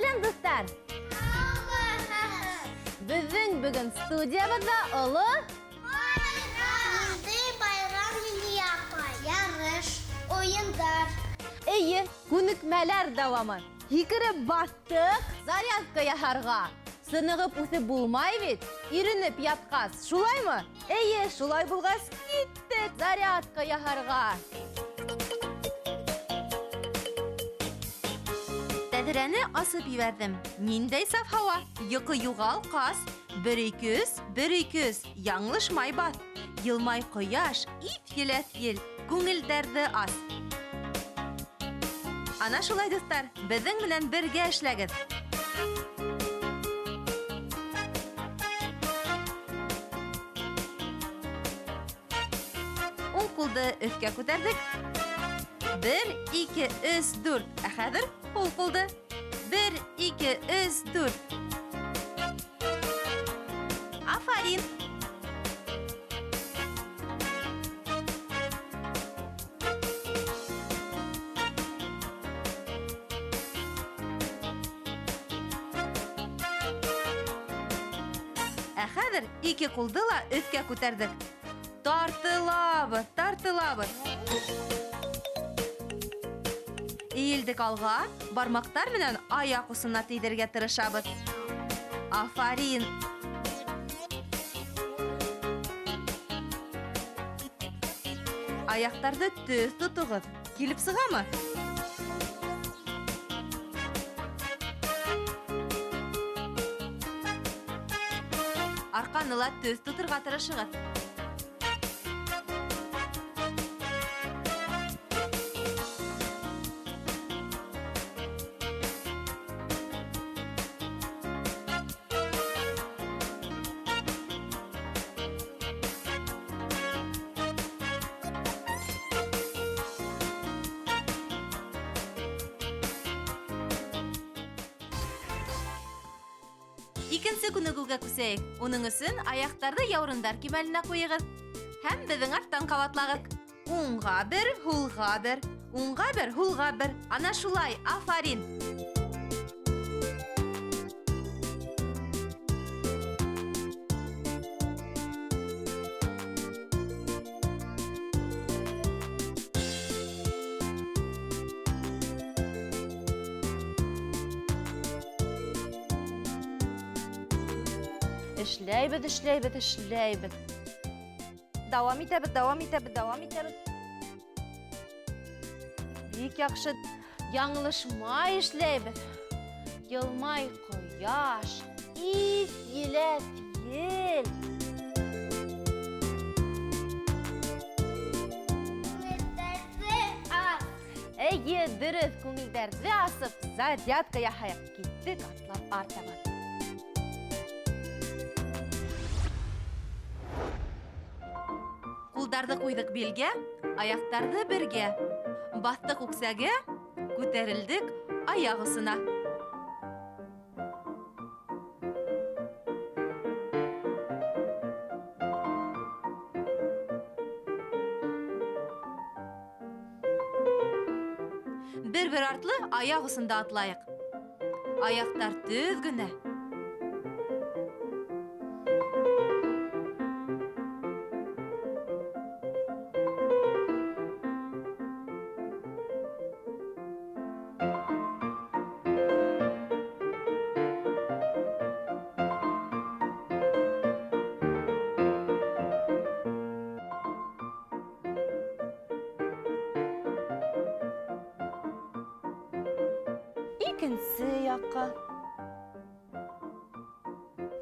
Сәлем, достар! Біздің бүгін студиябызда ұлы байрам ярыш, ойындар. күнікмәләр давамы. Хикіріп бастық, зарядка яһарға. Сынығып үсіп булмай бит, ирініп ятқас. Шулай мы? Шулай булғас, киттік зарядка яһарға. Тәдірәне асып ивердім. Ниндәй саф һава? Йықы юғал қас. Бір-икіз, яңлышмай бас. Йылмай қояш, ит еләс ел, күңелдәрді ас. Ана шулай, достар, біздің менән бергә эшләгез. Уң кулды өҫкә күтәрдек. 1, 2, 3, 4. Ә хәҙер һул кулды. 1, 2, 3, 4. Афарин. Ә хәҙер 2 кулды ла өҫкә күтәрдек. Тартылабыҙ. Иелдек алға, бармақтар менән аяқ усына тейдергә тырышабыҙ. Афарин. Аяқтарды төҙ тотоғыҙ. Килеп сығамы? Арҡаны ла төҙ тотырға тырышығыҙ. Икенсе күнегүгә күсәйек. Уның өсөн аяқтарды яурындар кимәленә куйығыз. Һәм беҙҙең арттан ҡабатлағыҙ. Уңға бер, һулға бер. Уңға бер, һулға бер. Ана шулай, афарин. Эшләйбеҙ. Дауам итәбеҙ. Бик яҡшы. Яңылышмай эшләйбеҙ. Йылмай ҡояш, ис еләс ел. Дөрөҫ, күңелдәрҙе асып, зарядка яһайыҡ. Киттек атлап артабан. Ҡулдарҙы ҡуйҙыҡ билгә, аяҡтарҙы бергә. Баҫтыҡ үксәгә, күтәрелдек аяҡ осона. Бер-бер артлы аяҡ осонда атлайыҡ. Аяҡтар төҙ генә. Икенсе яҡҡа.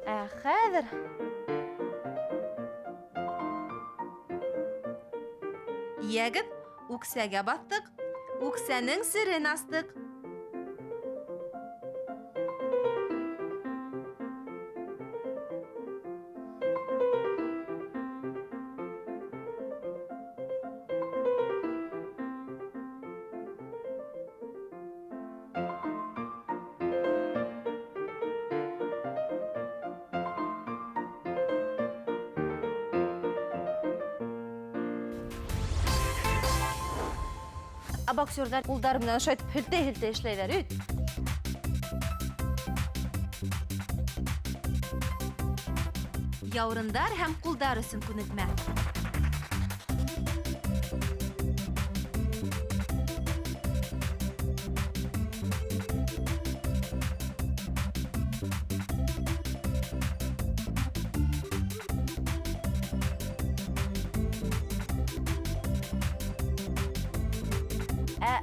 Ә хәҙер йәгеҙ, үксәгә баҫтыҡ, үксәнең серен астыҡ. Боксердар ҡулдары менән ошайтып һелтәй-һелтәй эшләйҙәр бит. Яурындар һәм кулдар өсөн күнекмә.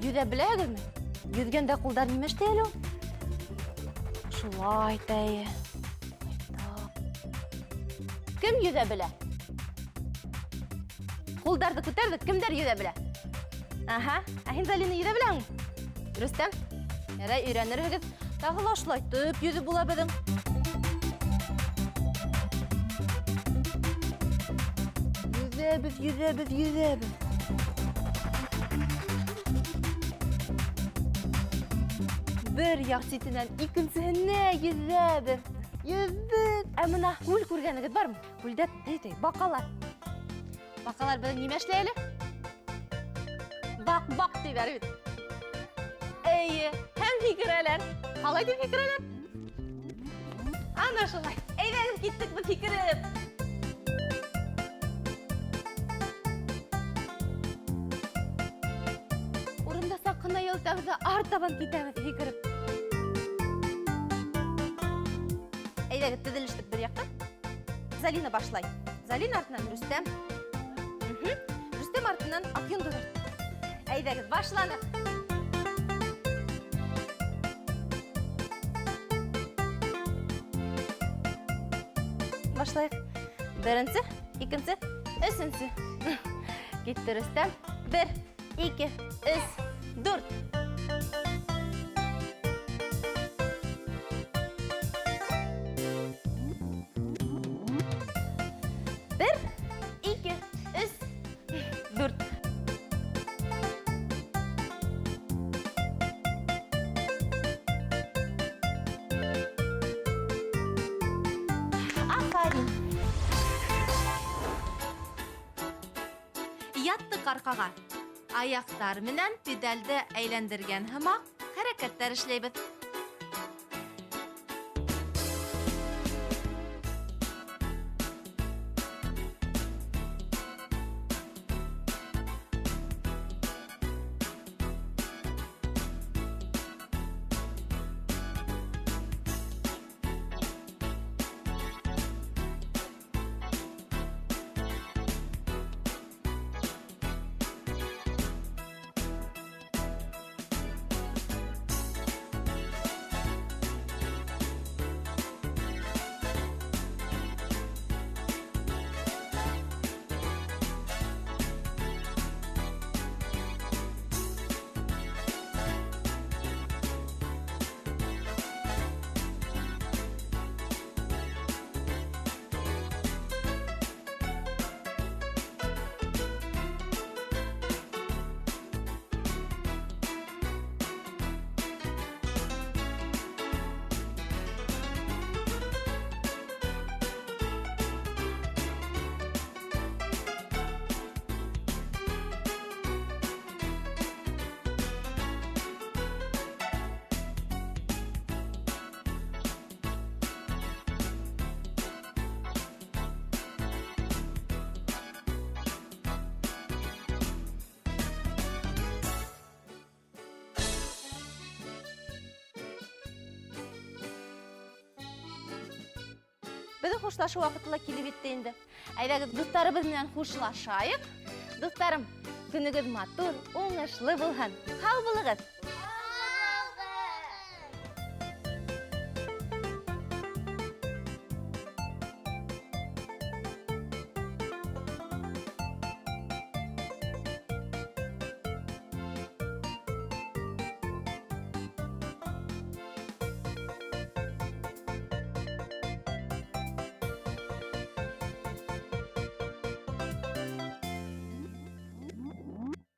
Yüze bilәгезме? Yüzгәндә кулдар нимә эшләй ул? Шулай тәе. Кем yüze белә? Кулдарды күтәрдек, кемдер yüze белә? Аха, һин Залина yüze беләңме? Рөстәм, ярай өйрәнерһегез. Тагы лашлайтып yüze була беҙең. Yüзәбез. Bir яҡ ситенән икенсеһенә yüзәбез. Yüздек. Ә мына күл күргәнегеҙ бармы? Күлдә баҡалар. Баҡалар беҙҙең нимә эшләй әле? Баҡ тиҙәр бит. Эйе, һәм һикерәләр. Ҡалай дип һикерәләр? Ана шулай. Әйҙәгеҙ киттек беҙ һикереп. Урында саҡ ҡына йылтабыҙ ҙа артабан китәбеҙ һикереп. Әйҙәгеҙ теҙелештек бер яҡҡа. Залина башлай. Залина артынан Рөстәм. Рөстәм артынан Аҡйондоҙ. Әйҙәгеҙ, башланыҡ. Башлайыҡ. Беренсе, икенсе, өсөнсө. Китте Рөстәм. 1, 2, 3, 4. Яттыҡ арҡаға. Аяҡтар менән педалде әйләндергән һымаҡ хәрәкәттәр эшләйбеҙ. Беҙҙең хушлашу ваҡыты килеп етте инде. Әйҙәгеҙ, дуҫтарыбыҙ менән хушлашайыҡ. Дуҫтарым, көнөгөҙ матур, уңышлы булһын. Һау булығыҙ!